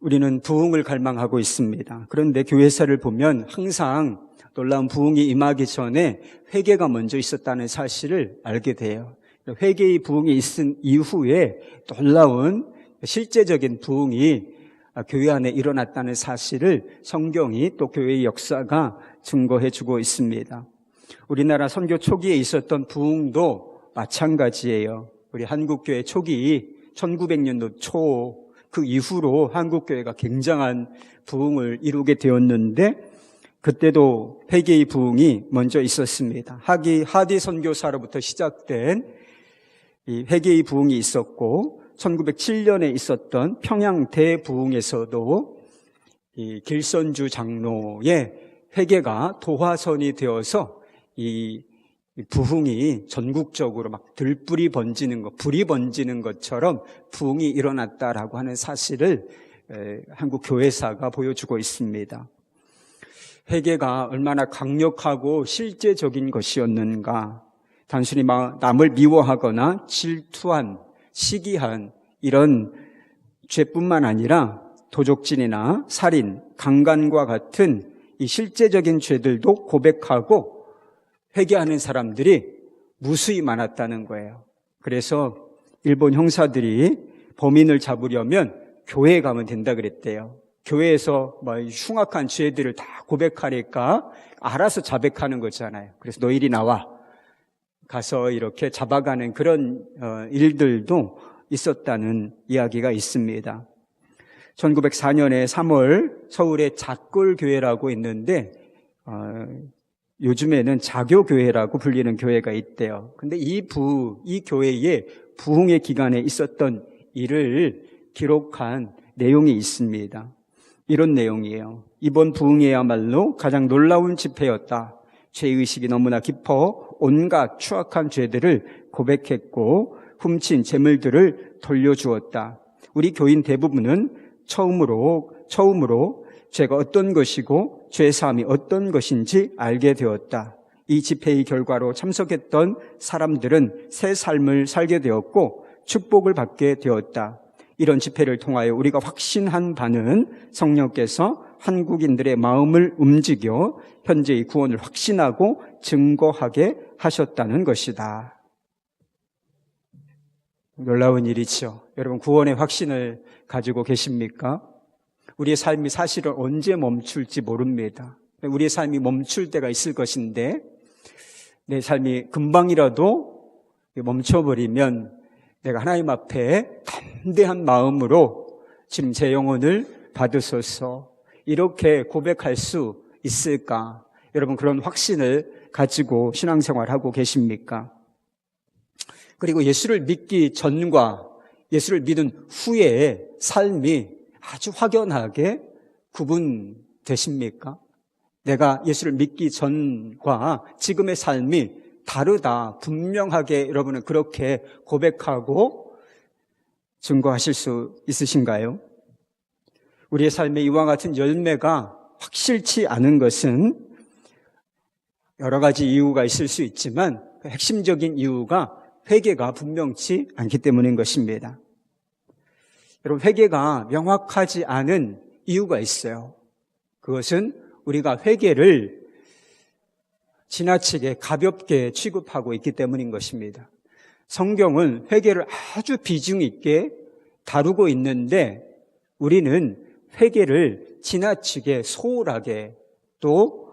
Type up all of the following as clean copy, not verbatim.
우리는 부흥을 갈망하고 있습니다. 그런데 교회사를 보면 항상 놀라운 부흥이 임하기 전에 회개가 먼저 있었다는 사실을 알게 돼요. 회개의 부흥이 있은 이후에 놀라운 실제적인 부흥이 교회 안에 일어났다는 사실을 성경이 또 교회의 역사가 증거해 주고 있습니다. 우리나라 선교 초기에 있었던 부흥도 마찬가지예요. 우리 한국교회 초기 1900년도 초 그 이후로 한국교회가 굉장한 부흥을 이루게 되었는데 그때도 회개의 부흥이 먼저 있었습니다. 하디 선교사로부터 시작된 이 회개의 부흥이 있었고 1907년에 있었던 평양 대부흥에서도 이 길선주 장로의 회개가 도화선이 되어서 이 부흥이 전국적으로 막 들불이 번지는 것, 불이 번지는 것처럼 부흥이 일어났다라고 하는 사실을 한국 교회사가 보여주고 있습니다. 회개가 얼마나 강력하고 실제적인 것이었는가. 단순히 남을 미워하거나 질투한, 시기한 이런 죄뿐만 아니라 도적질이나 살인, 강간과 같은 이 실제적인 죄들도 고백하고 회개하는 사람들이 무수히 많았다는 거예요. 그래서 일본 형사들이 범인을 잡으려면 교회에 가면 된다 그랬대요. 교회에서 흉악한 죄들을 다 고백하니까 알아서 자백하는 거잖아요. 그래서 너 이리 나와. 가서 이렇게 잡아가는 그런 일들도 있었다는 이야기가 있습니다. 1904년에 3월 서울에 잣골교회라고 있는데 요즘에는 자교교회라고 불리는 교회가 있대요. 근데 이 교회에 부흥의 기간에 있었던 일을 기록한 내용이 있습니다. 이런 내용이에요. 이번 부흥이야말로 가장 놀라운 집회였다. 죄의식이 너무나 깊어 온갖 추악한 죄들을 고백했고 훔친 재물들을 돌려주었다. 우리 교인 대부분은 처음으로 죄가 어떤 것이고 죄사함이 어떤 것인지 알게 되었다. 이 집회의 결과로 참석했던 사람들은 새 삶을 살게 되었고 축복을 받게 되었다. 이런 집회를 통하여 우리가 확신한 바는 성령께서 한국인들의 마음을 움직여 현재의 구원을 확신하고 증거하게 하셨다는 것이다. 놀라운 일이죠. 여러분 구원의 확신을 가지고 계십니까? 우리의 삶이 사실은 언제 멈출지 모릅니다. 우리의 삶이 멈출 때가 있을 것인데 내 삶이 금방이라도 멈춰버리면 내가 하나님 앞에 담대한 마음으로 지금 제 영혼을 받으소서 이렇게 고백할 수 있을까? 여러분 그런 확신을 가지고 신앙생활하고 계십니까? 그리고 예수를 믿기 전과 예수를 믿은 후의 삶이 아주 확연하게 구분되십니까? 내가 예수를 믿기 전과 지금의 삶이 다르다. 분명하게 여러분은 그렇게 고백하고 증거하실 수 있으신가요? 우리의 삶에 이와 같은 열매가 확실치 않은 것은 여러 가지 이유가 있을 수 있지만 핵심적인 이유가 회개가 분명치 않기 때문인 것입니다. 여러분 회개가 명확하지 않은 이유가 있어요. 그것은 우리가 회개를 지나치게 가볍게 취급하고 있기 때문인 것입니다. 성경은 회개를 아주 비중 있게 다루고 있는데 우리는 회개를 지나치게 소홀하게 또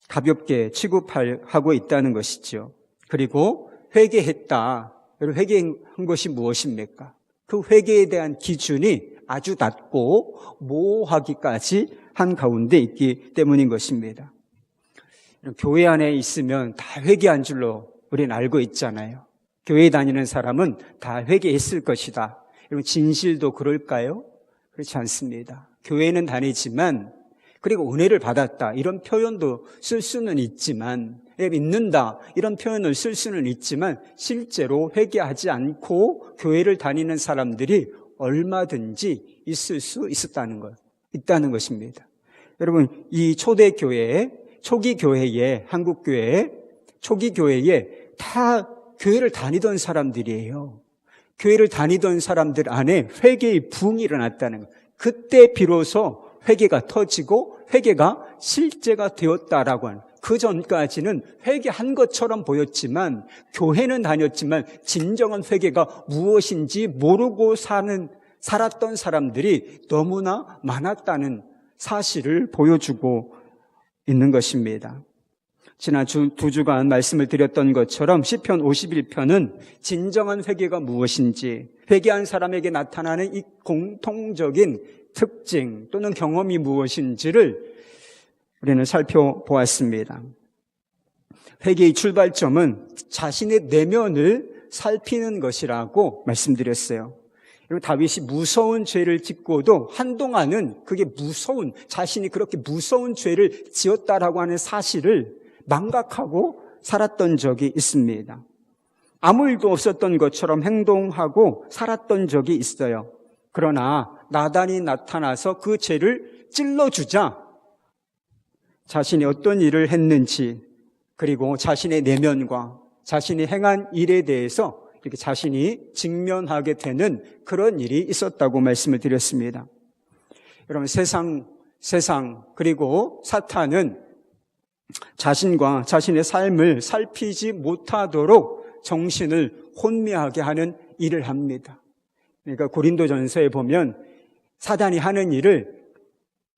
가볍게 취급하고 있다는 것이죠. 그리고 회개했다. 여러분 회개한 것이 무엇입니까? 그 회개에 대한 기준이 아주 낮고 모호하기까지 한 가운데 있기 때문인 것입니다. 교회 안에 있으면 다 회개한 줄로 우리는 알고 있잖아요. 교회 다니는 사람은 다 회개했을 것이다. 여러분 진실도 그럴까요? 그렇지 않습니다. 교회는 다니지만 그리고 은혜를 받았다 이런 표현도 쓸 수는 있지만 믿는다 이런 표현을 쓸 수는 있지만 실제로 회개하지 않고 교회를 다니는 사람들이 얼마든지 있을 수 있다는 것입니다. 여러분 이 초대교회 초기 교회에 한국 교회 초기 교회에 다 교회를 다니던 사람들이에요. 교회를 다니던 사람들 안에 회개의 부흥이 일어났다는 거예요. 그때 비로소 회개가 터지고 회개가 실제가 되었다라고 하는, 그 전까지는 회개한 것처럼 보였지만, 교회는 다녔지만 진정한 회개가 무엇인지 모르고 살았던 사람들이 너무나 많았다는 사실을 보여주고 있는 것입니다. 지난 두 주간 말씀을 드렸던 것처럼 시편 51편은 진정한 회개가 무엇인지, 회개한 사람에게 나타나는 이 공통적인 특징 또는 경험이 무엇인지를 우리는 살펴보았습니다. 회개의 출발점은 자신의 내면을 살피는 것이라고 말씀드렸어요. 그리고 다윗이 무서운 죄를 짓고도 한동안은 그게 자신이 그렇게 무서운 죄를 지었다라고 하는 사실을 망각하고 살았던 적이 있습니다. 아무 일도 없었던 것처럼 행동하고 살았던 적이 있어요. 그러나 나단이 나타나서 그 죄를 찔러주자 자신이 어떤 일을 했는지, 그리고 자신의 내면과 자신이 행한 일에 대해서 이렇게 자신이 직면하게 되는 그런 일이 있었다고 말씀을 드렸습니다. 여러분, 세상 그리고 사탄은 자신과 자신의 삶을 살피지 못하도록 정신을 혼미하게 하는 일을 합니다. 그러니까 고린도전서에 보면 사단이 하는 일을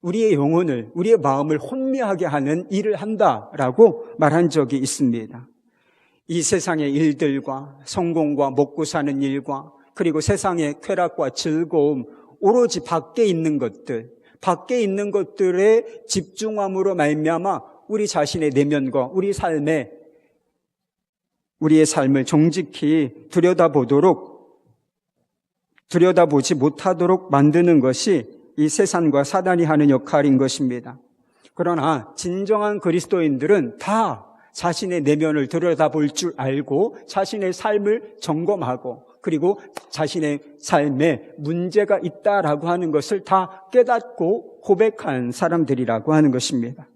우리의 영혼을, 우리의 마음을 혼미하게 하는 일을 한다라고 말한 적이 있습니다. 이 세상의 일들과 성공과 먹고 사는 일과 그리고 세상의 쾌락과 즐거움, 오로지 밖에 있는 것들에 집중함으로 말미암아 우리 자신의 내면과 우리의 삶을 정직히 들여다보지 못하도록 만드는 것이 이 세상과 사단이 하는 역할인 것입니다. 그러나 진정한 그리스도인들은 다 자신의 내면을 들여다볼 줄 알고 자신의 삶을 점검하고 그리고 자신의 삶에 문제가 있다라고 하는 것을 다 깨닫고 고백한 사람들이라고 하는 것입니다.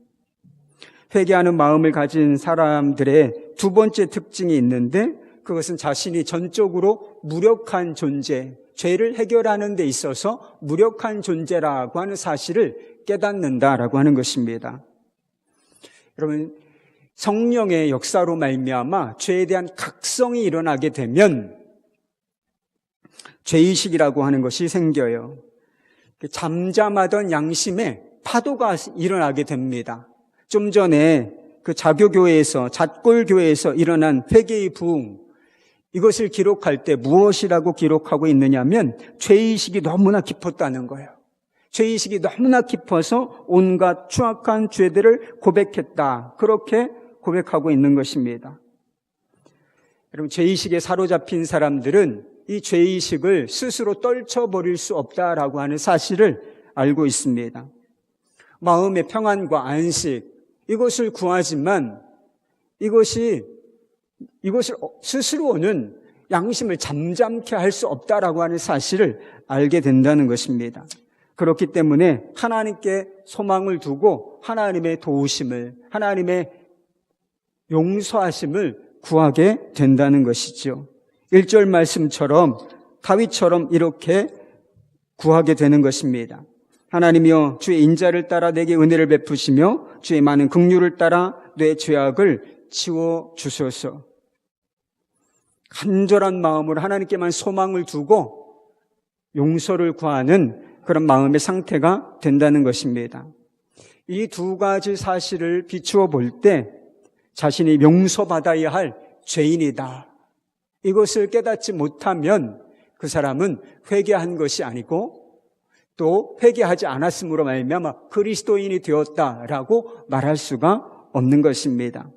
회개하는 마음을 가진 사람들의 두 번째 특징이 있는데, 그것은 자신이 전적으로 무력한 존재, 죄를 해결하는 데 있어서 무력한 존재라고 하는 사실을 깨닫는다라고 하는 것입니다. 여러분, 성령의 역사로 말미암아 죄에 대한 각성이 일어나게 되면 죄의식이라고 하는 것이 생겨요. 잠잠하던 양심에 파도가 일어나게 됩니다. 좀 전에 그 잣골교회에서 일어난 회개의 부흥, 이것을 기록할 때 무엇이라고 기록하고 있느냐면 죄의식이 너무나 깊었다는 거예요. 죄의식이 너무나 깊어서 온갖 추악한 죄들을 고백했다, 그렇게 고백하고 있는 것입니다. 여러분, 죄의식에 사로잡힌 사람들은 이 죄의식을 스스로 떨쳐버릴 수 없다라고 하는 사실을 알고 있습니다. 마음의 평안과 안식, 이것을 구하지만 이것을 스스로는 양심을 잠잠케 할 수 없다라고 하는 사실을 알게 된다는 것입니다. 그렇기 때문에 하나님께 소망을 두고 하나님의 도우심을, 하나님의 용서하심을 구하게 된다는 것이죠. 1절 말씀처럼 다윗처럼 이렇게 구하게 되는 것입니다. 하나님이여, 주의 인자를 따라 내게 은혜를 베푸시며 주의 많은 긍휼을 따라 내 죄악을 지워주소서. 간절한 마음으로 하나님께만 소망을 두고 용서를 구하는 그런 마음의 상태가 된다는 것입니다. 이 두 가지 사실을 비추어 볼 때 자신이 용서받아야 할 죄인이다, 이것을 깨닫지 못하면 그 사람은 회개한 것이 아니고 또 회개하지 않았으므로 말미암아 그리스도인이 되었다라고 말할 수가 없는 것입니다.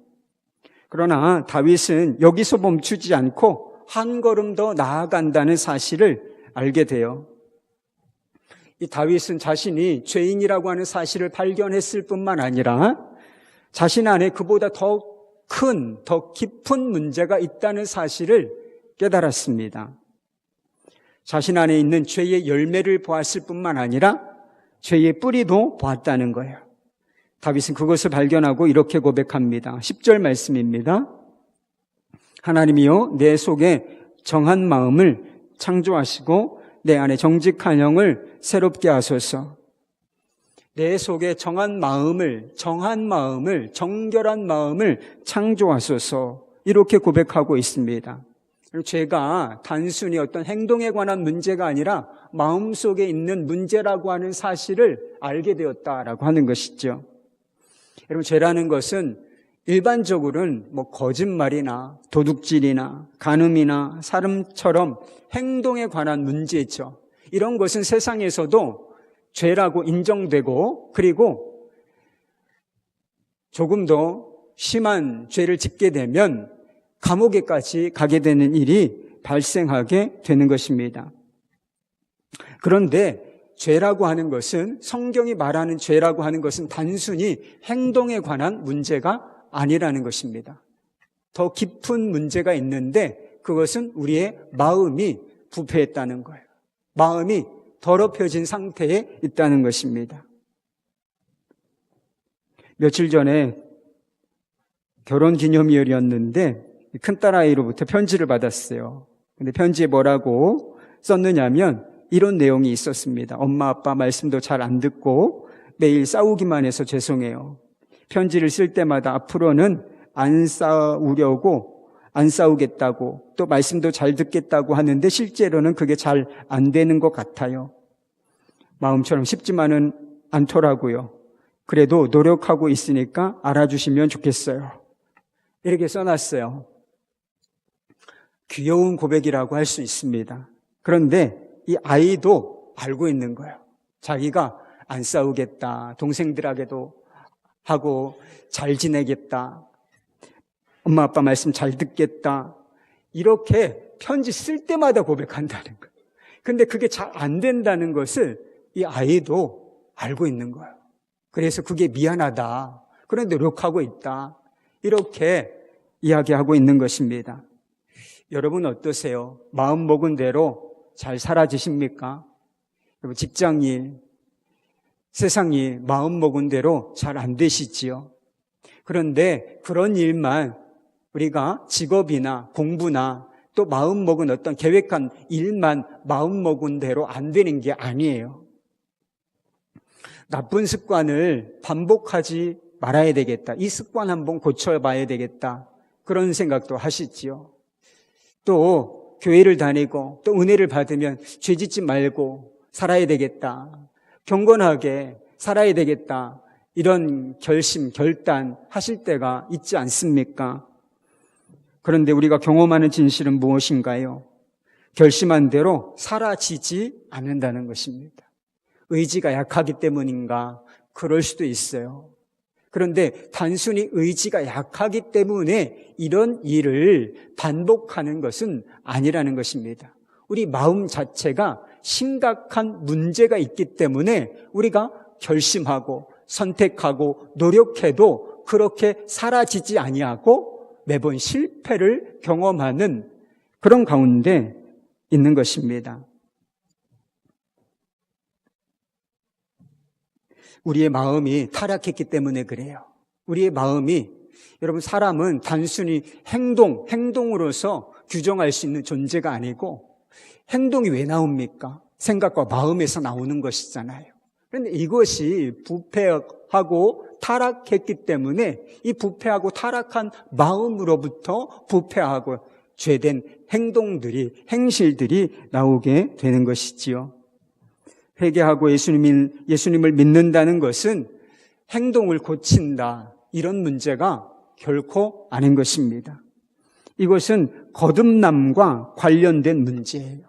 그러나 다윗은 여기서 멈추지 않고 한 걸음 더 나아간다는 사실을 알게 돼요. 이 다윗은 자신이 죄인이라고 하는 사실을 발견했을 뿐만 아니라 자신 안에 그보다 더 깊은 문제가 있다는 사실을 깨달았습니다. 자신 안에 있는 죄의 열매를 보았을 뿐만 아니라 죄의 뿌리도 보았다는 거예요. 다윗은 그것을 발견하고 이렇게 고백합니다. 10절 말씀입니다. 하나님이여, 내 속에 정한 마음을 창조하시고 내 안에 정직한 영을 새롭게 하소서. 내 속에 정한 마음을, 정결한 마음을 창조하소서. 이렇게 고백하고 있습니다. 죄가 단순히 어떤 행동에 관한 문제가 아니라 마음속에 있는 문제라고 하는 사실을 알게 되었다라고 하는 것이죠. 여러분, 죄라는 것은 일반적으로는 거짓말이나 도둑질이나 간음이나 살인처럼 행동에 관한 문제죠. 이런 것은 세상에서도 죄라고 인정되고, 그리고 조금 더 심한 죄를 짓게 되면 감옥에까지 가게 되는 일이 발생하게 되는 것입니다. 그런데 죄라고 하는 것은, 성경이 말하는 죄라고 하는 것은 단순히 행동에 관한 문제가 아니라는 것입니다. 더 깊은 문제가 있는데 그것은 우리의 마음이 부패했다는 거예요. 마음이 더럽혀진 상태에 있다는 것입니다. 며칠 전에 결혼기념일이었는데 큰딸아이로부터 편지를 받았어요. 근데 편지에 뭐라고 썼느냐면 이런 내용이 있었습니다. 엄마 아빠 말씀도 잘 안 듣고 매일 싸우기만 해서 죄송해요. 편지를 쓸 때마다 앞으로는 안 싸우겠다고, 또 말씀도 잘 듣겠다고 하는데 실제로는 그게 잘 안 되는 것 같아요. 마음처럼 쉽지만은 않더라고요. 그래도 노력하고 있으니까 알아주시면 좋겠어요. 이렇게 써놨어요. 귀여운 고백이라고 할 수 있습니다. 그런데 이 아이도 알고 있는 거예요. 자기가 안 싸우겠다, 동생들에게도 하고 잘 지내겠다, 엄마 아빠 말씀 잘 듣겠다, 이렇게 편지 쓸 때마다 고백한다는 거예요. 근데 그게 잘 안 된다는 것을 이 아이도 알고 있는 거예요. 그래서 그게 미안하다, 그런데 노력하고 있다, 이렇게 이야기하고 있는 것입니다. 여러분 어떠세요? 마음 먹은 대로 잘 살아지십니까? 여러분 직장일, 세상이 마음 먹은 대로 잘 안 되시지요. 그런데 그런 일만, 우리가 직업이나 공부나 또 마음 먹은 어떤 계획한 일만 마음 먹은 대로 안 되는 게 아니에요. 나쁜 습관을 반복하지 말아야 되겠다. 이 습관 한번 고쳐봐야 되겠다. 그런 생각도 하시지요. 또 교회를 다니고 또 은혜를 받으면 죄 짓지 말고 살아야 되겠다, 경건하게 살아야 되겠다, 이런 결심, 결단 하실 때가 있지 않습니까? 그런데 우리가 경험하는 진실은 무엇인가요? 결심한 대로 사라지지 않는다는 것입니다. 의지가 약하기 때문인가? 그럴 수도 있어요. 그런데 단순히 의지가 약하기 때문에 이런 일을 반복하는 것은 아니라는 것입니다. 우리 마음 자체가 심각한 문제가 있기 때문에 우리가 결심하고 선택하고 노력해도 그렇게 사라지지 아니하고 매번 실패를 경험하는 그런 가운데 있는 것입니다. 우리의 마음이 타락했기 때문에 그래요. 우리의 마음이, 여러분 사람은 단순히 행동으로서 규정할 수 있는 존재가 아니고, 행동이 왜 나옵니까? 생각과 마음에서 나오는 것이잖아요. 그런데 이것이 부패하고 타락했기 때문에 이 부패하고 타락한 마음으로부터 부패하고 죄된 행실들이 나오게 되는 것이지요. 회개하고 예수님을 믿는다는 것은 행동을 고친다, 이런 문제가 결코 아닌 것입니다. 이것은 거듭남과 관련된 문제예요.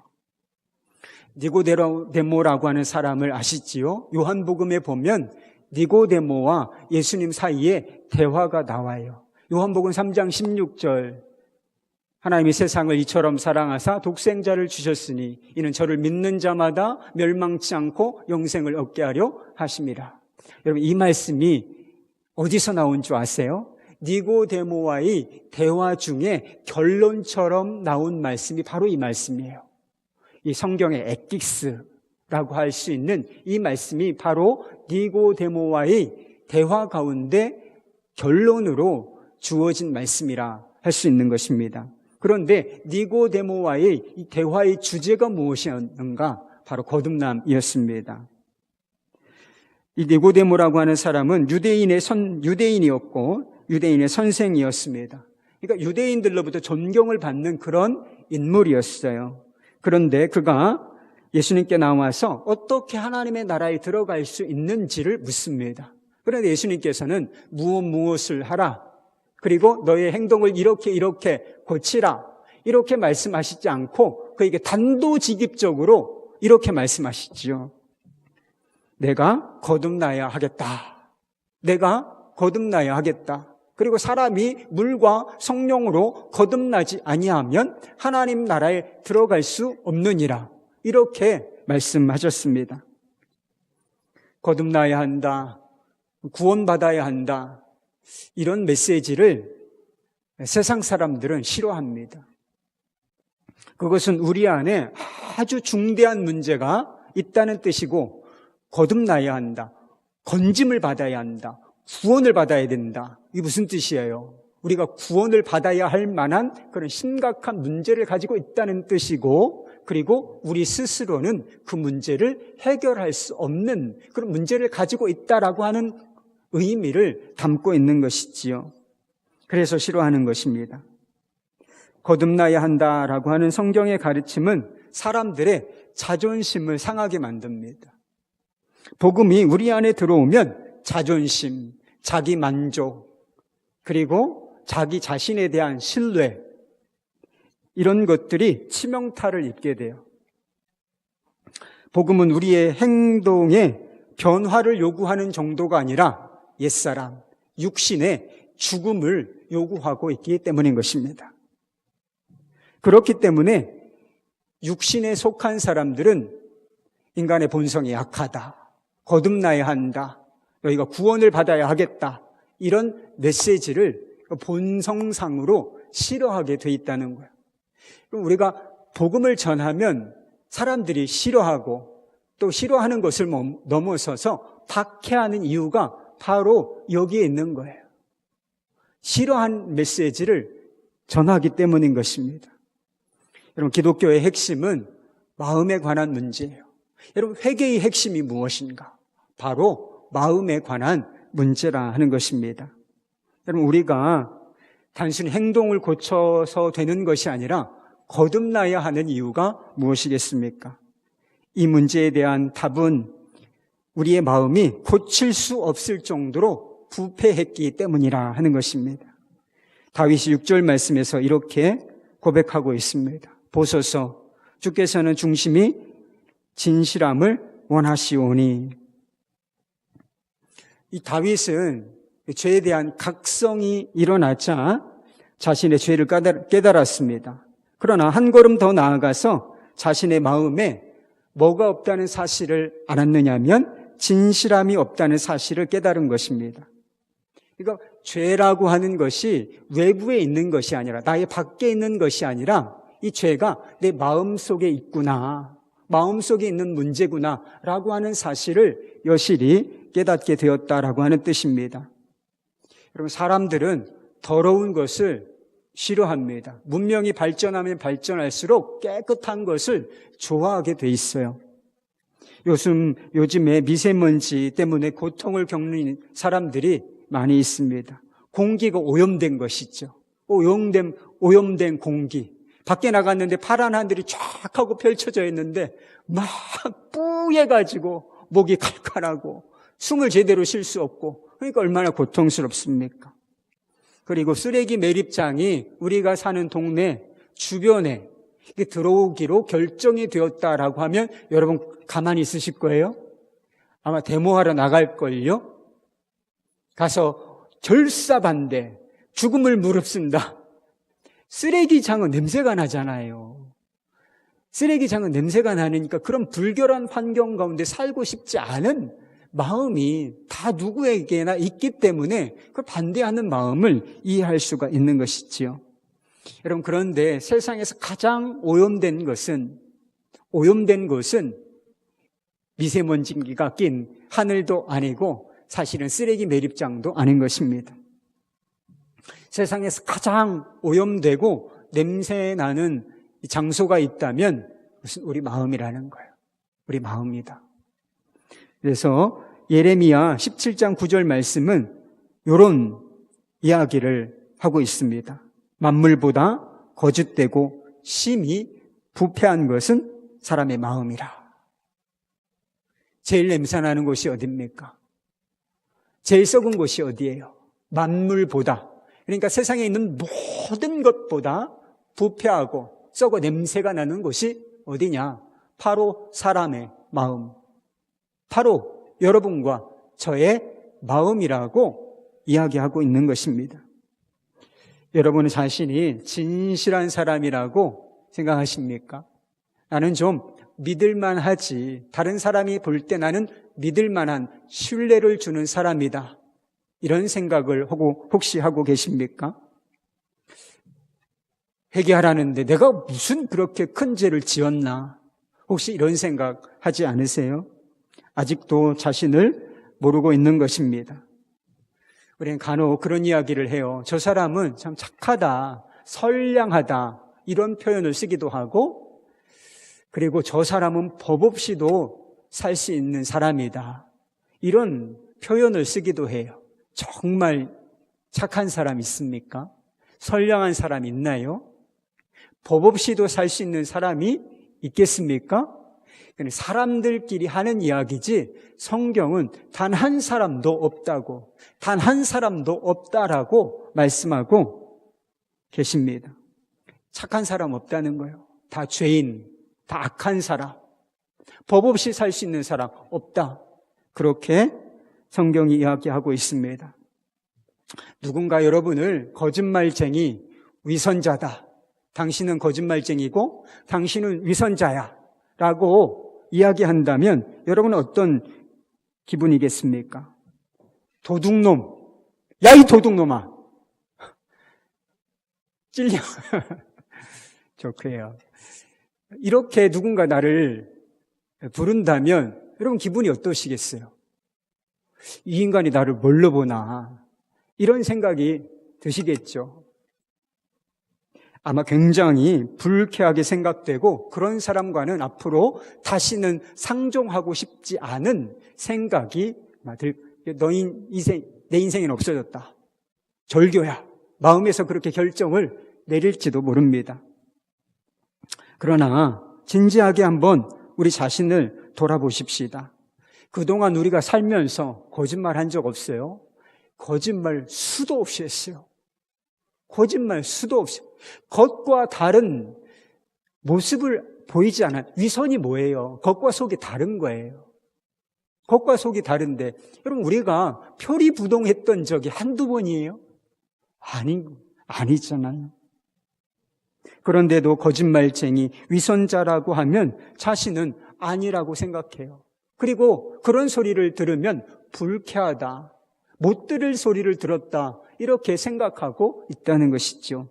니고데모라고 하는 사람을 아시지요? 요한복음에 보면 니고데모와 예수님 사이에 대화가 나와요. 요한복음 3장 16절, 하나님이 세상을 이처럼 사랑하사 독생자를 주셨으니 이는 저를 믿는 자마다 멸망치 않고 영생을 얻게 하려 하심이라. 여러분 이 말씀이 어디서 나온 줄 아세요? 니고데모와의 대화 중에 결론처럼 나온 말씀이 바로 이 말씀이에요. 이 성경의 에틱스라고 할 수 있는 이 말씀이 바로 니고데모와의 대화 가운데 결론으로 주어진 말씀이라 할 수 있는 것입니다. 그런데 니고데모와의 이 대화의 주제가 무엇이었는가? 바로 거듭남이었습니다. 이 니고데모라고 하는 사람은 유대인이었고 유대인의 선생이었습니다. 그러니까 유대인들로부터 존경을 받는 그런 인물이었어요. 그런데 그가 예수님께 나와서 어떻게 하나님의 나라에 들어갈 수 있는지를 묻습니다. 그런데 예수님께서는 무엇을 하라, 그리고 너의 행동을 이렇게 고치라, 이렇게 말씀하시지 않고 그에게 단도직입적으로 이렇게 말씀하시죠. 내가 거듭나야 하겠다. 내가 거듭나야 하겠다. 그리고 사람이 물과 성령으로 거듭나지 아니하면 하나님 나라에 들어갈 수 없느니라. 이렇게 말씀하셨습니다. 거듭나야 한다. 구원받아야 한다. 이런 메시지를 세상 사람들은 싫어합니다. 그것은 우리 안에 아주 중대한 문제가 있다는 뜻이고, 거듭나야 한다. 건짐을 받아야 한다. 구원을 받아야 된다. 이게 무슨 뜻이에요? 우리가 구원을 받아야 할 만한 그런 심각한 문제를 가지고 있다는 뜻이고, 그리고 우리 스스로는 그 문제를 해결할 수 없는 그런 문제를 가지고 있다라고 하는 의미를 담고 있는 것이지요. 그래서 싫어하는 것입니다. 거듭나야 한다라고 하는 성경의 가르침은 사람들의 자존심을 상하게 만듭니다. 복음이 우리 안에 들어오면 자존심, 자기 만족, 그리고 자기 자신에 대한 신뢰, 이런 것들이 치명타를 입게 돼요. 복음은 우리의 행동에 변화를 요구하는 정도가 아니라 옛사람, 육신의 죽음을 요구하고 있기 때문인 것입니다. 그렇기 때문에 육신에 속한 사람들은 인간의 본성이 약하다, 거듭나야 한다, 너희가 구원을 받아야 하겠다, 이런 메시지를 본성상으로 싫어하게 돼 있다는 거예요. 우리가 복음을 전하면 사람들이 싫어하고 또 싫어하는 것을 넘어서서 박해하는 이유가 바로 여기에 있는 거예요. 싫어한 메시지를 전하기 때문인 것입니다. 여러분, 기독교의 핵심은 마음에 관한 문제예요. 여러분, 회개의 핵심이 무엇인가? 바로 마음에 관한 문제라 하는 것입니다. 여러분, 우리가 단순히 행동을 고쳐서 되는 것이 아니라 거듭나야 하는 이유가 무엇이겠습니까? 이 문제에 대한 답은 우리의 마음이 고칠 수 없을 정도로 부패했기 때문이라 하는 것입니다. 다윗이 6절 말씀에서 이렇게 고백하고 있습니다. 보소서, 주께서는 중심이 진실함을 원하시오니. 이 다윗은 죄에 대한 각성이 일어나자 자신의 죄를 깨달았습니다. 그러나 한 걸음 더 나아가서 자신의 마음에 뭐가 없다는 사실을 알았느냐면 진실함이 없다는 사실을 깨달은 것입니다. 그러니까 죄라고 하는 것이 외부에 있는 것이 아니라, 나의 밖에 있는 것이 아니라 이 죄가 내 마음속에 있구나, 마음속에 있는 문제구나 라고 하는 사실을 여실히 깨닫게 되었다라고 하는 뜻입니다. 여러분, 사람들은 더러운 것을 싫어합니다. 문명이 발전하면 발전할수록 깨끗한 것을 좋아하게 돼 있어요. 요즘에 미세먼지 때문에 고통을 겪는 사람들이 많이 있습니다. 공기가 오염된 것이죠. 오염된 공기. 밖에 나갔는데 파란 하늘이 쫙 하고 펼쳐져 있는데 막 뿌얘가지고 목이 칼칼하고 숨을 제대로 쉴 수 없고, 그러니까 얼마나 고통스럽습니까? 그리고 쓰레기 매립장이 우리가 사는 동네 주변에 들어오기로 결정이 되었다라고 하면 여러분 가만히 있으실 거예요? 아마 데모하러 나갈걸요? 가서 결사반대, 죽음을 무릅쓴다. 쓰레기장은 냄새가 나잖아요. 쓰레기장은 냄새가 나니까 그런 불결한 환경 가운데 살고 싶지 않은 마음이 다 누구에게나 있기 때문에 그걸 반대하는 마음을 이해할 수가 있는 것이지요. 여러분, 그런데 세상에서 가장 오염된 것은 미세먼지가 낀 하늘도 아니고 사실은 쓰레기 매립장도 아닌 것입니다. 세상에서 가장 오염되고 냄새 나는 장소가 있다면 무슨 우리 마음이라는 거예요. 우리 마음이다. 그래서 예레미야 17장 9절 말씀은 이런 이야기를 하고 있습니다. 만물보다 거짓되고 심히 부패한 것은 사람의 마음이라. 제일 냄새나는 곳이 어디입니까? 제일 썩은 곳이 어디예요? 만물보다. 그러니까 세상에 있는 모든 것보다 부패하고 썩어 냄새가 나는 곳이 어디냐? 바로 사람의 마음. 바로 여러분과 저의 마음이라고 이야기하고 있는 것입니다. 여러분 자신이 진실한 사람이라고 생각하십니까? 나는 좀 믿을만 하지. 다른 사람이 볼 때 나는 믿을만한 신뢰를 주는 사람이다. 이런 생각을 혹시 하고 계십니까? 회개하라는데 내가 무슨 그렇게 큰 죄를 지었나? 혹시 이런 생각 하지 않으세요? 아직도 자신을 모르고 있는 것입니다. 우리는 간혹 그런 이야기를 해요. 저 사람은 참 착하다, 선량하다 이런 표현을 쓰기도 하고, 그리고 저 사람은 법 없이도 살 수 있는 사람이다 이런 표현을 쓰기도 해요. 정말 착한 사람 있습니까? 선량한 사람 있나요? 법 없이도 살 수 있는 사람이 있겠습니까? 사람들끼리 하는 이야기지 성경은 단 한 사람도 없다고, 단 한 사람도 없다라고 말씀하고 계십니다. 착한 사람 없다는 거예요. 다 죄인, 다 악한 사람, 법 없이 살 수 있는 사람 없다. 그렇게 성경이 이야기하고 있습니다. 누군가 여러분을 거짓말쟁이, 위선자다. 당신은 거짓말쟁이고 당신은 위선자야 라고 이야기한다면 여러분은 어떤 기분이겠습니까? 도둑놈, 야 이 도둑놈아, 찔려. 좋고요. 이렇게 누군가 나를 부른다면 여러분 기분이 어떠시겠어요? 이 인간이 나를 뭘로 보나 이런 생각이 드시겠죠. 아마 굉장히 불쾌하게 생각되고 그런 사람과는 앞으로 다시는 상종하고 싶지 않은 생각이 내 인생은 없어졌다. 절교야. 마음에서 그렇게 결정을 내릴지도 모릅니다. 그러나 진지하게 한번 우리 자신을 돌아보십시다. 그동안 우리가 살면서 거짓말 한 적 없어요? 거짓말 수도 없이 했어요. 거짓말 수도 없이. 겉과 다른 모습을 보이지 않아요. 위선이 뭐예요? 겉과 속이 다른 거예요. 겉과 속이 다른데 여러분 우리가 표리부동했던 적이 한두 번이에요? 아니잖아요. 그런데도 거짓말쟁이, 위선자라고 하면 자신은 아니라고 생각해요. 그리고 그런 소리를 들으면 불쾌하다, 못 들을 소리를 들었다 이렇게 생각하고 있다는 것이죠.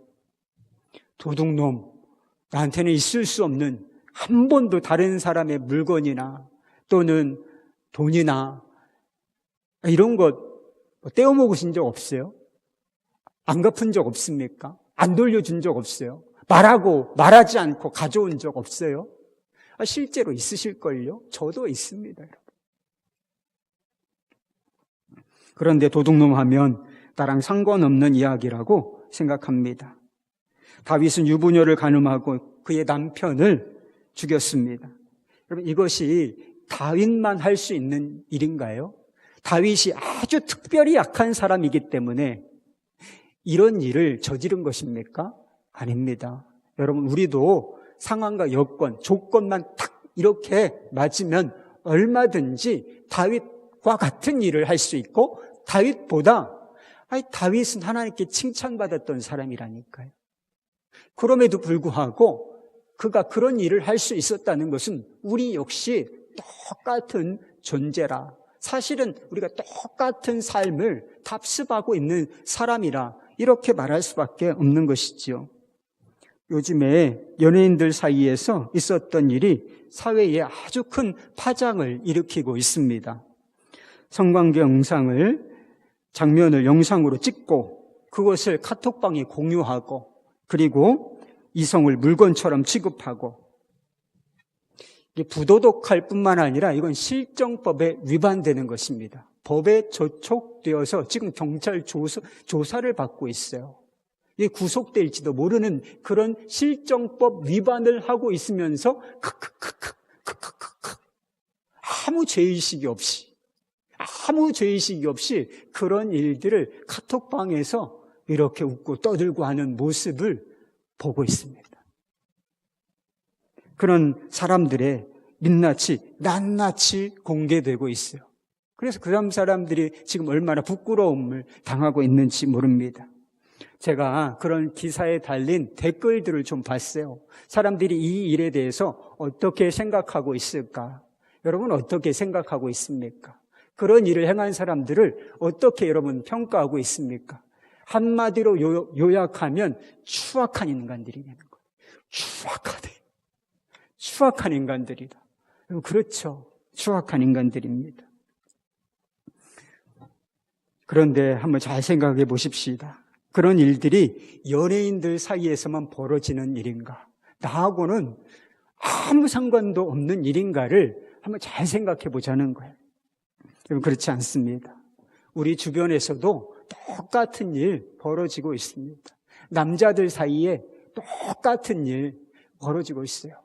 도둑놈, 나한테는 있을 수 없는, 한 번도 다른 사람의 물건이나 또는 돈이나 이런 것 떼어먹으신 적 없어요? 안 갚은 적 없습니까? 안 돌려준 적 없어요? 말하지 않고 가져온 적 없어요? 실제로 있으실걸요? 저도 있습니다, 여러분. 그런데 도둑놈 하면 나랑 상관없는 이야기라고 생각합니다. 다윗은 유부녀를 간음하고 그의 남편을 죽였습니다. 여러분 이것이 다윗만 할 수 있는 일인가요? 다윗이 아주 특별히 약한 사람이기 때문에 이런 일을 저지른 것입니까? 아닙니다. 여러분 우리도 상황과 여건, 조건만 딱 이렇게 맞으면 얼마든지 다윗과 같은 일을 할 수 있고 다윗은 하나님께 칭찬받았던 사람이라니까요. 그럼에도 불구하고 그가 그런 일을 할 수 있었다는 것은 우리 역시 똑같은 존재라, 사실은 우리가 똑같은 삶을 답습하고 있는 사람이라 이렇게 말할 수밖에 없는 것이지요. 요즘에 연예인들 사이에서 있었던 일이 사회에 아주 큰 파장을 일으키고 있습니다. 성관계 장면을 영상으로 찍고 그것을 카톡방에 공유하고 그리고 이성을 물건처럼 취급하고, 이게 부도덕할 뿐만 아니라 이건 실정법에 위반되는 것입니다. 법에 저촉되어서 지금 경찰 조사를 받고 있어요. 이게 구속될지도 모르는 그런 실정법 위반을 하고 있으면서 아무 죄의식이 없이 그런 일들을 카톡방에서 이렇게 웃고 떠들고 하는 모습을 보고 있습니다. 그런 사람들의 민낯이 낱낱이 공개되고 있어요. 그래서 그 다음 사람들이 지금 얼마나 부끄러움을 당하고 있는지 모릅니다. 제가 그런 기사에 달린 댓글들을 좀 봤어요. 사람들이 이 일에 대해서 어떻게 생각하고 있을까? 여러분 어떻게 생각하고 있습니까? 그런 일을 행한 사람들을 어떻게 여러분 평가하고 있습니까? 한마디로 요약하면 추악한 인간들이라는 거예요. 추악한 인간들이다. 그렇죠. 추악한 인간들입니다. 그런데 한번 잘 생각해 보십시다. 그런 일들이 연예인들 사이에서만 벌어지는 일인가? 나하고는 아무 상관도 없는 일인가를 한번 잘 생각해 보자는 거예요. 그렇지 않습니다. 우리 주변에서도 똑같은 일 벌어지고 있습니다. 남자들 사이에 똑같은 일 벌어지고 있어요.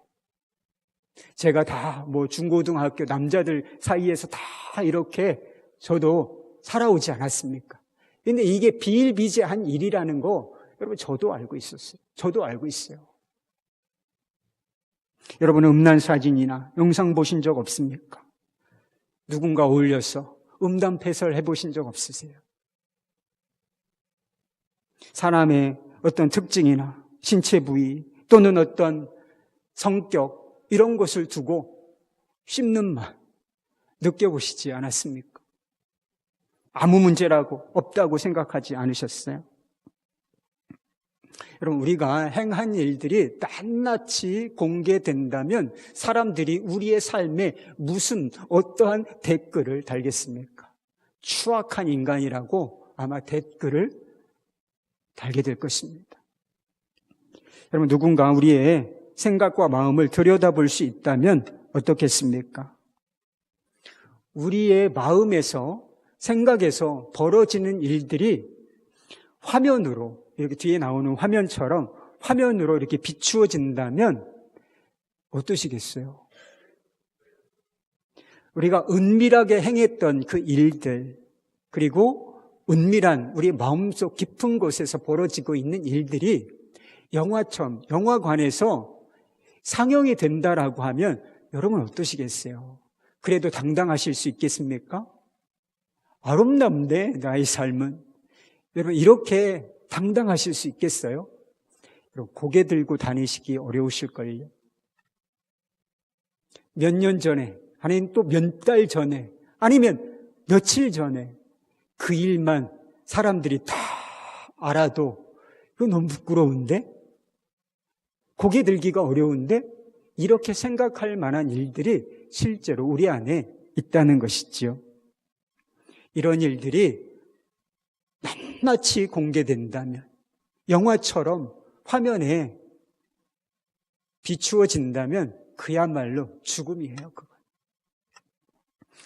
제가 다 중고등학교 남자들 사이에서 다 이렇게 저도 살아오지 않았습니까? 근데 이게 비일비재한 일이라는 거 여러분 저도 알고 있었어요. 저도 알고 있어요. 여러분은 음란 사진이나 영상 보신 적 없습니까? 누군가 올려서 음담 패설 해보신 적 없으세요? 사람의 어떤 특징이나 신체 부위 또는 어떤 성격 이런 것을 두고 씹는 맛 느껴보시지 않았습니까? 아무 문제라고 없다고 생각하지 않으셨어요? 여러분 우리가 행한 일들이 낱낱이 공개된다면 사람들이 우리의 삶에 무슨 어떠한 댓글을 달겠습니까? 추악한 인간이라고 아마 댓글을 달게 될 것입니다. 여러분 누군가 우리의 생각과 마음을 들여다볼 수 있다면 어떻겠습니까? 우리의 마음에서 생각에서 벌어지는 일들이 화면으로 이렇게 뒤에 나오는 화면처럼 화면으로 이렇게 비추어진다면 어떠시겠어요? 우리가 은밀하게 행했던 그 일들 그리고 은밀한 우리 마음속 깊은 곳에서 벌어지고 있는 일들이 영화처럼 영화관에서 상영이 된다라고 하면 여러분 어떠시겠어요? 그래도 당당하실 수 있겠습니까? 아름답네 나의 삶은. 여러분 이렇게 당당하실 수 있겠어요? 여러분 고개 들고 다니시기 어려우실걸요. 몇 년 전에 아니면 또 몇 달 전에 아니면 며칠 전에 그 일만 사람들이 다 알아도 이거 너무 부끄러운데? 고개 들기가 어려운데? 이렇게 생각할 만한 일들이 실제로 우리 안에 있다는 것이지요. 이런 일들이 낱낱이 공개된다면 영화처럼 화면에 비추어진다면 그야말로 죽음이에요. 그건.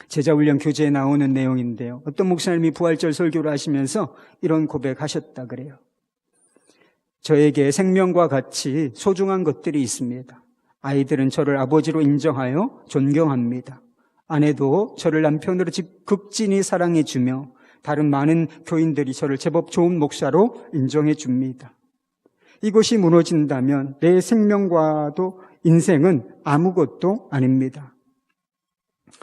제자훈련 교재에 나오는 내용인데요. 어떤 목사님이 부활절 설교를 하시면서 이런 고백하셨다 그래요. 저에게 생명과 같이 소중한 것들이 있습니다. 아이들은 저를 아버지로 인정하여 존경합니다. 아내도 저를 남편으로 극진히 사랑해 주며 다른 많은 교인들이 저를 제법 좋은 목사로 인정해 줍니다. 이것이 무너진다면 내 생명과도 인생은 아무것도 아닙니다.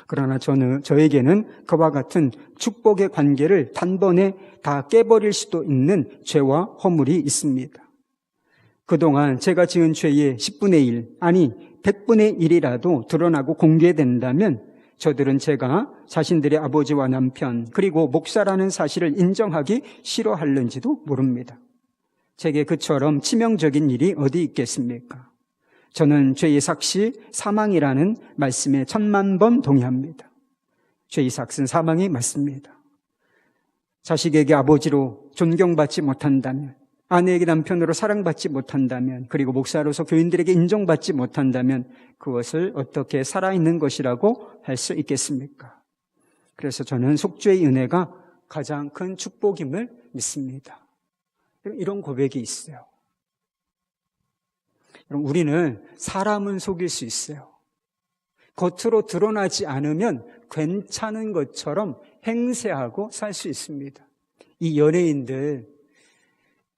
그러나 저에게는 그와 같은 축복의 관계를 단번에 다 깨버릴 수도 있는 죄와 허물이 있습니다. 그동안 제가 지은 죄의 10분의 1, 아니 100분의 1이라도 드러나고 공개된다면 저들은 제가 자신들의 아버지와 남편 그리고 목사라는 사실을 인정하기 싫어할는지도 모릅니다. 제게 그처럼 치명적인 일이 어디 있겠습니까? 저는 죄의 삭시 사망이라는 말씀에 1000,000번 동의합니다. 죄의 삭은 사망이 맞습니다. 자식에게 아버지로 존경받지 못한다면 아내에게 남편으로 사랑받지 못한다면, 그리고 목사로서 교인들에게 인정받지 못한다면 그것을 어떻게 살아있는 것이라고 할 수 있겠습니까? 그래서 저는 속죄의 은혜가 가장 큰 축복임을 믿습니다. 이런 고백이 있어요. 우리는 사람은 속일 수 있어요. 겉으로 드러나지 않으면 괜찮은 것처럼 행세하고 살 수 있습니다. 이 연예인들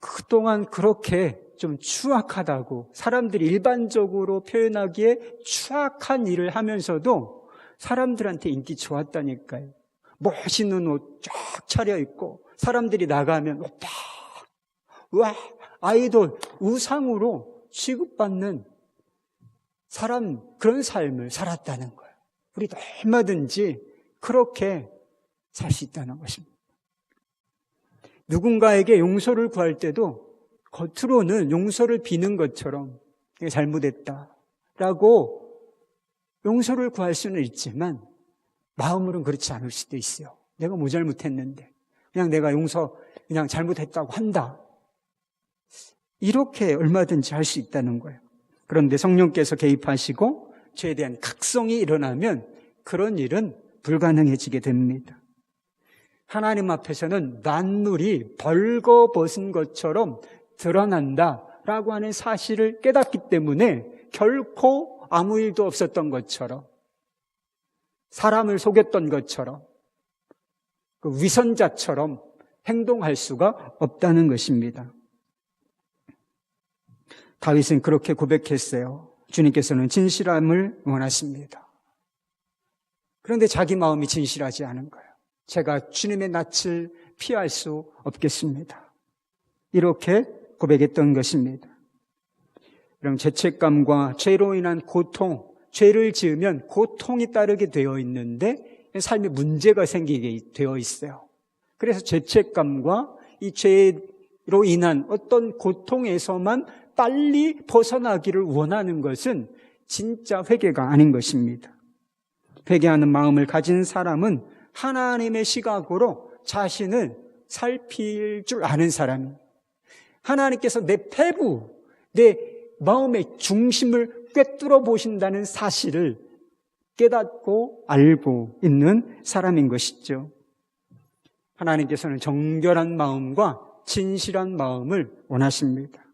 그동안 그렇게 좀 추악하다고 사람들이 일반적으로 표현하기에 추악한 일을 하면서도 사람들한테 인기 좋았다니까요. 멋있는 옷 쫙 차려입고 사람들이 나가면 오빠, 와, 아이돌, 우상으로 취급받는 사람, 그런 삶을 살았다는 거예요. 우리도 얼마든지 그렇게 살 수 있다는 것입니다. 누군가에게 용서를 구할 때도 겉으로는 용서를 비는 것처럼 잘못했다라고 용서를 구할 수는 있지만 마음으로는 그렇지 않을 수도 있어요. 내가 뭐 잘못했는데 그냥 내가 용서 그냥 잘못했다고 한다. 이렇게 얼마든지 할 수 있다는 거예요. 그런데 성령께서 개입하시고 죄에 대한 각성이 일어나면 그런 일은 불가능해지게 됩니다. 하나님 앞에서는 만물이 벌거벗은 것처럼 드러난다라고 하는 사실을 깨닫기 때문에 결코 아무 일도 없었던 것처럼, 사람을 속였던 것처럼, 그 위선자처럼 행동할 수가 없다는 것입니다. 다윗은 그렇게 고백했어요. 주님께서는 진실함을 원하십니다. 그런데 자기 마음이 진실하지 않은 거예요. 제가 주님의 낯을 피할 수 없겠습니다. 이렇게 고백했던 것입니다. 그럼 죄책감과 죄로 인한 고통, 죄를 지으면 고통이 따르게 되어 있는데 삶에 문제가 생기게 되어 있어요. 그래서 죄책감과 이 죄로 인한 어떤 고통에서만 빨리 벗어나기를 원하는 것은 진짜 회개가 아닌 것입니다. 회개하는 마음을 가진 사람은 하나님의 시각으로 자신을 살필 줄 아는 사람입니다. 하나님께서 내 폐부, 내 마음의 중심을 꿰뚫어 보신다는 사실을 깨닫고 알고 있는 사람인 것이죠. 하나님께서는 정결한 마음과 진실한 마음을 원하십니다.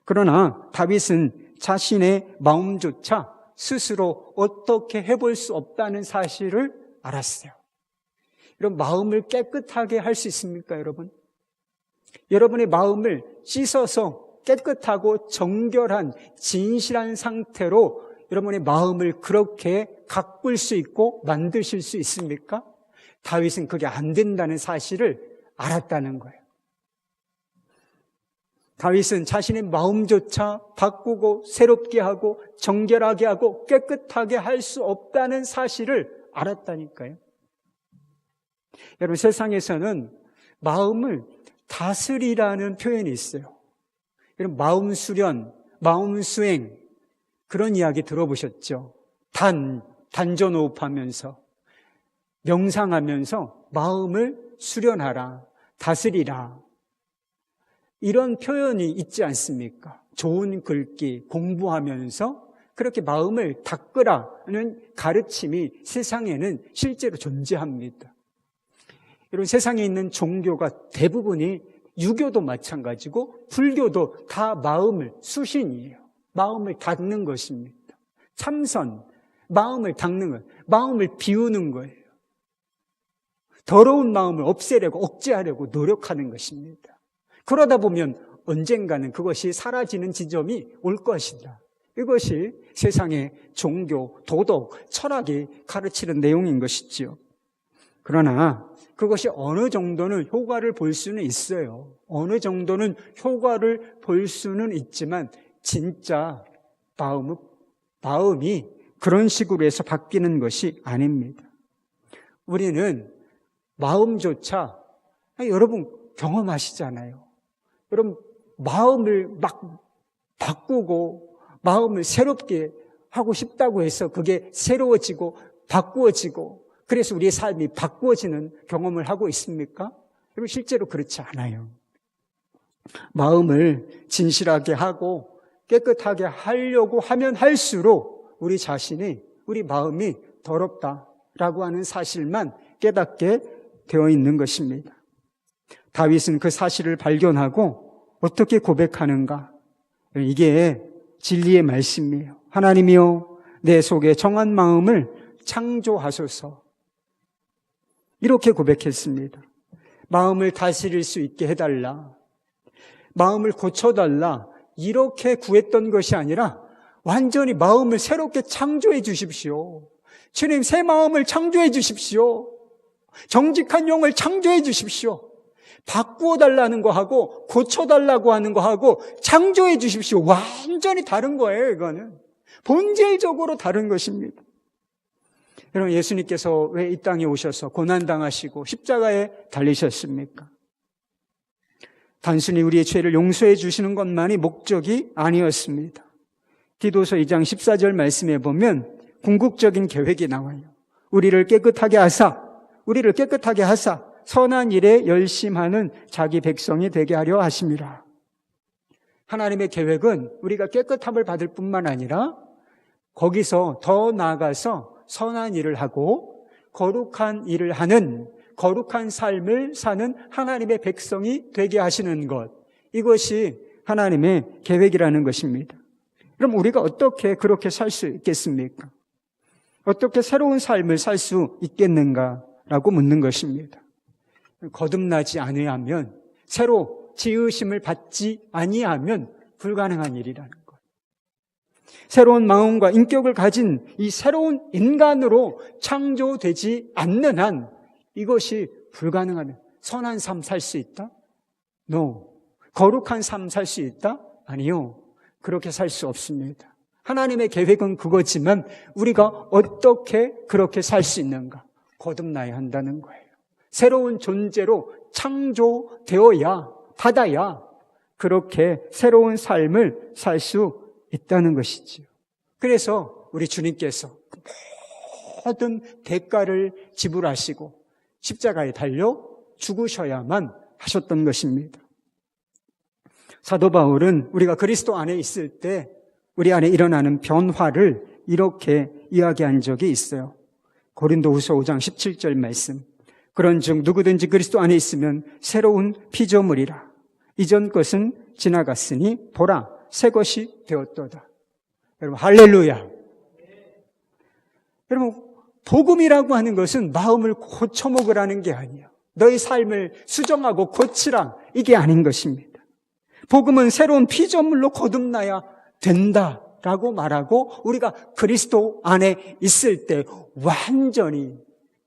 그러나 다윗은 자신의 마음조차 스스로 어떻게 해볼 수 없다는 사실을 알았어요. 이런 마음을 깨끗하게 할 수 있습니까, 여러분? 여러분의 마음을 씻어서 깨끗하고 정결한 진실한 상태로 여러분의 마음을 그렇게 가꿀 수 있고 만드실 수 있습니까? 다윗은 그게 안 된다는 사실을 알았다는 거예요. 다윗은 자신의 마음조차 바꾸고 새롭게 하고 정결하게 하고 깨끗하게 할 수 없다는 사실을 알았다니까요. 여러분, 세상에서는 마음을 다스리라는 표현이 있어요. 여러분, 마음 수련, 마음 수행, 그런 이야기 들어보셨죠? 단전호흡하면서, 명상하면서 마음을 수련하라, 다스리라. 이런 표현이 있지 않습니까? 좋은 글귀, 공부하면서 그렇게 마음을 닦으라는 가르침이 세상에는 실제로 존재합니다. 여러분, 세상에 있는 종교가 대부분이 유교도 마찬가지고 불교도 다 마음을 수신이에요. 마음을 닦는 것입니다. 참선, 마음을 닦는 거예요. 마음을 비우는 거예요. 더러운 마음을 없애려고 억제하려고 노력하는 것입니다. 그러다 보면 언젠가는 그것이 사라지는 지점이 올 것이다. 이것이 세상의 종교, 도덕, 철학이 가르치는 내용인 것이지요. 그러나 그것이 어느 정도는 효과를 볼 수는 있어요. 어느 정도는 효과를 볼 수는 있지만 진짜 마음이 그런 식으로 해서 바뀌는 것이 아닙니다. 우리는 마음조차, 여러분 경험하시잖아요. 여러분 마음을 막 바꾸고 마음을 새롭게 하고 싶다고 해서 그게 새로워지고 바꾸어지고 그래서 우리의 삶이 바꾸어지는 경험을 하고 있습니까? 여러분 실제로 그렇지 않아요. 마음을 진실하게 하고 깨끗하게 하려고 하면 할수록 우리 자신이, 우리 마음이 더럽다라고 하는 사실만 깨닫게 되어 있는 것입니다. 다윗은 그 사실을 발견하고 어떻게 고백하는가? 이게 진리의 말씀이에요. 하나님이여, 내 속에 정한 마음을 창조하소서. 이렇게 고백했습니다. 마음을 다스릴 수 있게 해달라. 마음을 고쳐달라. 이렇게 구했던 것이 아니라 완전히 마음을 새롭게 창조해 주십시오. 주님, 새 마음을 창조해 주십시오. 정직한 영을 창조해 주십시오. 바꾸어 달라는 거 하고 고쳐달라고 하는 거 하고 창조해 주십시오. 완전히 다른 거예요. 이거는 본질적으로 다른 것입니다. 여러분, 예수님께서 왜 이 땅에 오셔서 고난당하시고 십자가에 달리셨습니까? 단순히 우리의 죄를 용서해 주시는 것만이 목적이 아니었습니다. 디도서 2장 14절 말씀에 보면 궁극적인 계획이 나와요. 우리를 깨끗하게 하사 선한 일에 열심하는 자기 백성이 되게 하려 하심이라. 하나님의 계획은 우리가 깨끗함을 받을 뿐만 아니라 거기서 더 나아가서 선한 일을 하고 거룩한 일을 하는, 거룩한 삶을 사는 하나님의 백성이 되게 하시는 것, 이것이 하나님의 계획이라는 것입니다. 그럼 우리가 어떻게 그렇게 살 수 있겠습니까? 어떻게 새로운 삶을 살 수 있겠는가라고 묻는 것입니다. 거듭나지 아니하면, 새로 지으심을 받지 아니하면 불가능한 일이라는 것. 새로운 마음과 인격을 가진 이 새로운 인간으로 창조되지 않는 한 이것이 불가능하다. 선한 삶 살 수 있다? No. 거룩한 삶 살 수 있다? 아니요. 그렇게 살 수 없습니다. 하나님의 계획은 그거지만 우리가 어떻게 그렇게 살 수 있는가? 거듭나야 한다는 거예요. 새로운 존재로 창조되어야, 받아야 그렇게 새로운 삶을 살 수 있다는 것이지요. 그래서 우리 주님께서 모든 대가를 지불하시고 십자가에 달려 죽으셔야만 하셨던 것입니다. 사도 바울은 우리가 그리스도 안에 있을 때 우리 안에 일어나는 변화를 이렇게 이야기한 적이 있어요. 고린도후서 5장 17절 말씀. 그런즉 누구든지 그리스도 안에 있으면 새로운 피조물이라. 이전 것은 지나갔으니 보라 새 것이 되었도다. 여러분, 할렐루야. 여러분, 복음이라고 하는 것은 마음을 고쳐먹으라는 게 아니에요. 너의 삶을 수정하고 고치라, 이게 아닌 것입니다. 복음은 새로운 피조물로 거듭나야 된다라고 말하고 우리가 그리스도 안에 있을 때 완전히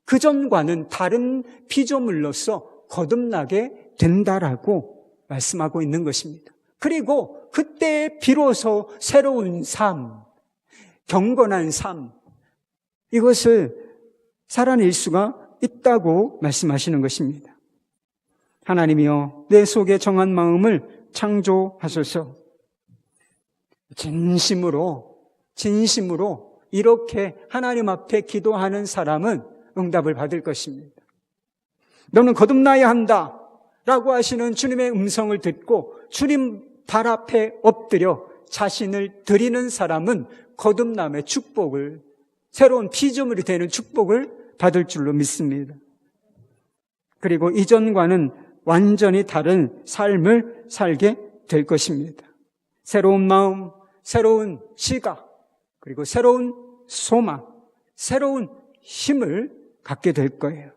그전과는 다른 피조물로서 거듭나게 된다라고 말씀하고 있는 것입니다. 그리고 그때 비로소 새로운 삶, 경건한 삶, 이것을 살아낼 수가 있다고 말씀하시는 것입니다. 하나님이여, 내 속에 정한 마음을 창조하소서. 진심으로 이렇게 하나님 앞에 기도하는 사람은 응답을 받을 것입니다. 너는 거듭나야 한다 라고 하시는 주님의 음성을 듣고 주님 발 앞에 엎드려 자신을 드리는 사람은 거듭남의 축복을, 새로운 피조물이 되는 축복을 받을 줄로 믿습니다. 그리고 이전과는 완전히 다른 삶을 살게 될 것입니다. 새로운 마음, 새로운 시각, 그리고 새로운 소망, 새로운 힘을 갖게 될 거예요.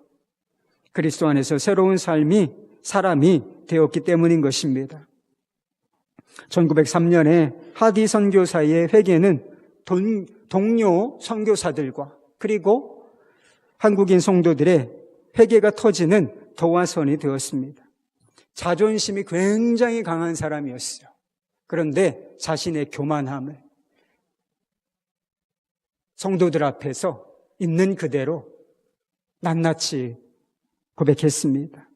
그리스도 안에서 새로운 사람이 되었기 때문인 것입니다. 1903년에 하디 선교사의 회개는 동료 선교사들과 그리고 한국인 성도들의 회개가 터지는 도화선이 되었습니다. 자존심이 굉장히 강한 사람이었어요. 그런데 자신의 교만함을 성도들 앞에서 있는 그대로 낱낱이 고백했습니다.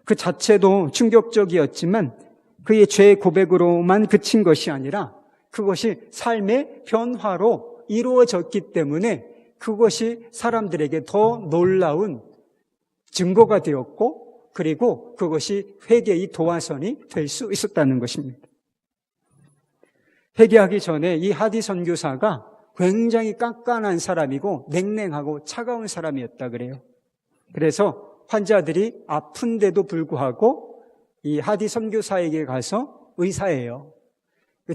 그 자체도 충격적이었지만 그의 죄 고백으로만 그친 것이 아니라 그것이 삶의 변화로 이루어졌기 때문에 그것이 사람들에게 더 놀라운 증거가 되었고 그리고 그것이 회개의 도화선이 될 수 있었다는 것입니다. 회개하기 전에 이 하디 선교사가 굉장히 깐깐한 사람이고 냉랭하고 차가운 사람이었다 그래요. 그래서 환자들이 아픈데도 불구하고 이 하디 선교사에게 가서 의사예요.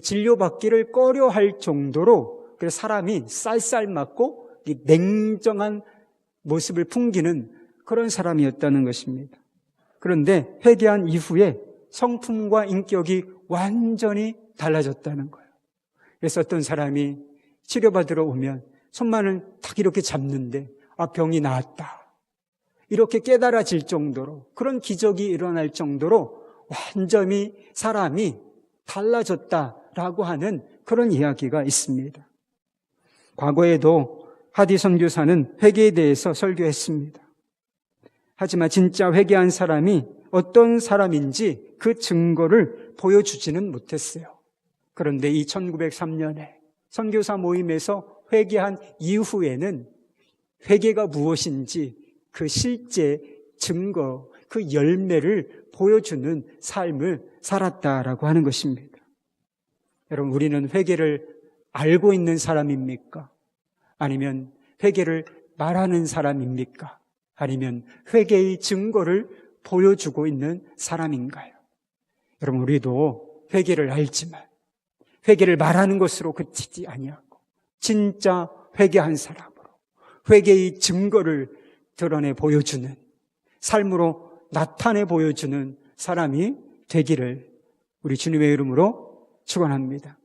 진료받기를 꺼려할 정도로 사람이 쌀쌀맞고 냉정한 모습을 풍기는 그런 사람이었다는 것입니다. 그런데 회개한 이후에 성품과 인격이 완전히 달라졌다는 거예요. 그래서 어떤 사람이 치료받으러 오면 손만을 딱 이렇게 잡는데 병이 나았다. 이렇게 깨달아질 정도로 그런 기적이 일어날 정도로 완전히 사람이 달라졌다라고 하는 그런 이야기가 있습니다. 과거에도 하디 선교사는 회개에 대해서 설교했습니다. 하지만 진짜 회개한 사람이 어떤 사람인지 그 증거를 보여주지는 못했어요. 그런데 이 1903년에 선교사 모임에서 회개한 이후에는 회개가 무엇인지 그 실제 증거, 그 열매를 보여주는 삶을 살았다라고 하는 것입니다. 여러분, 우리는 회개를 알고 있는 사람입니까? 아니면 회개를 말하는 사람입니까? 아니면 회개의 증거를 보여주고 있는 사람인가요? 여러분, 우리도 회개를 알지만 회개를 말하는 것으로 그치지 아니하고 진짜 회개한 사람으로 회개의 증거를 드러내 보여주는, 삶으로 나타내 보여주는 사람이 되기를 우리 주님의 이름으로 축원합니다.